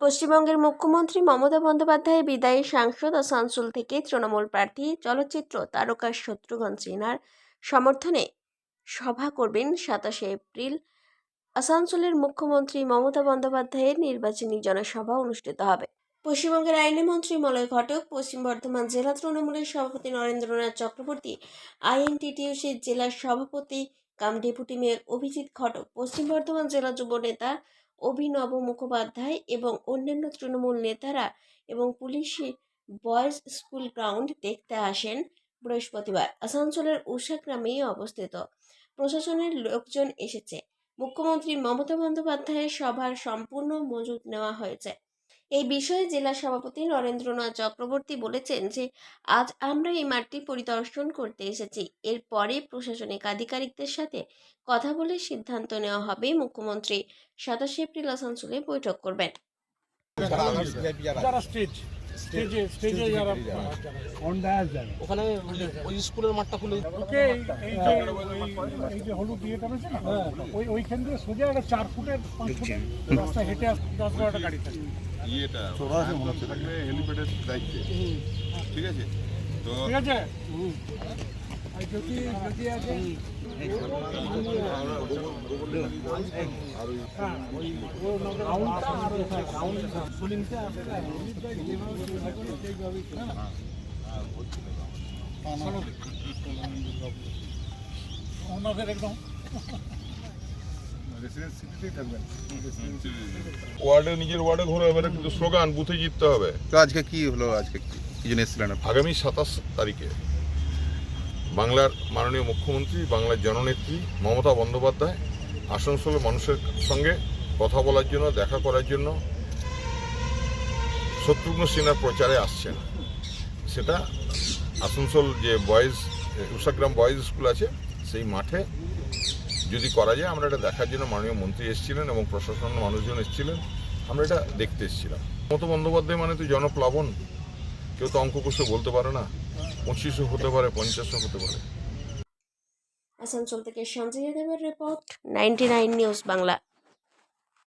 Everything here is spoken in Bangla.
পশ্চিমবঙ্গের মুখ্যমন্ত্রী মমতা বন্দ্যোপাধ্যায়ের বিদায়ী সাংসদ আসানসোল থেকে তৃণমূল প্রার্থী চলচ্চিত্র তারকা শত্রুঘ্ন সিনহার সমর্থনে সভা করবেন 27 এপ্রিল। আসানসোলের মুখ্যমন্ত্রী মমতা বন্দ্যোপাধ্যায়ের নির্বাচনী জনসভা অনুষ্ঠিত হবে। পশ্চিমবঙ্গের আইনমন্ত্রী মলয় ঘটক, পশ্চিম বর্ধমান জেলা তৃণমূলের সভাপতি নরেন্দ্রনাথ চক্রবর্তী, আইএনটিটিইউসির জেলা সভাপতি কাম ডেপুটি মেয়র অভিজিৎ ঘটক, পশ্চিম বর্ধমান জেলা যুব নেতা অভিনব মুখোপাধ্যায় এবং অন্যান্য তৃণমূল নেতারা এবং পুলিশি বয়েজ স্কুল গ্রাউন্ড দেখতে আসেন বৃহস্পতিবার। আসানসোলের উষাগ্রামেই অবস্থিত। প্রশাসনের লোকজন এসেছে। মুখ্যমন্ত্রী মমতা বন্দ্যোপাধ্যায়ের সভার সম্পূর্ণ মজুত নেওয়া হয়েছে। এই বিষয়ে জেলা সভাপতি নরেন্দ্রনাথ চক্রবর্তী বলেছেন যে আজ আমরা এই মাঠটি পরিদর্শন করতে এসেছি। এরপরে প্রশাসনিক আধিকারিকদের সাথে কথা বলে সিদ্ধান্ত নেওয়া হবে। মুখ্যমন্ত্রী 27 এপ্রিল আসানসোলে বৈঠক করবেন। ওখানে ওই স্কুলের মাঠটা খুলে এই যে হলুদ ইয়েটা রয়েছে না, ওইখান দিয়ে সোজা একটা 4 ফুটের 5 ফুটের রাস্তা হেঁটে 10-12টা গাড়ি থাকে। ইয়েটা চড়া আছে মনে হচ্ছে থাকলে হেলিপ্যাডের দায়িত্বে। ঠিক আছে তো ঠিক আছে, যদি আছে একদম ওয়ার্ডে নিজের ওয়ার্ডে ঘোরা হবে না, কিন্তু স্লোগান বুথে জিততে হবে। তো আজকে কি হলো? আজকে কি জন্য এসেছিলেন? আগামী 27 তারিখে বাংলার মাননীয় মুখ্যমন্ত্রী, বাংলার জননেত্রী মমতা বন্দ্যোপাধ্যায় আসানসোলের মানুষের সঙ্গে কথা বলার জন্য, দেখা করার জন্য শত্রুঘ্ন সিনহার প্রচারে আসছেন। সেটা আসানসোল যে বয়েজ উষাগ্রাম বয়েজ স্কুল আছে সেই মাঠে যদি করা যায়, আমরা এটা দেখার জন্য মাননীয় মন্ত্রী এসেছিলেন এবং প্রশাসনের মানুষজন এসেছিলেন। আমরা এটা দেখতে এসেছিলাম। মমতা বন্দ্যোপাধ্যায় মানে তো জনপ্লাবন। কেউ তো অঙ্ক কষে বলতে পারে না, 2500 হতে পারে, 5000 হতে পারে। আসানসোল থেকে সঞ্জয় দেবের রিপোর্ট, 99 নিউজ বাংলা।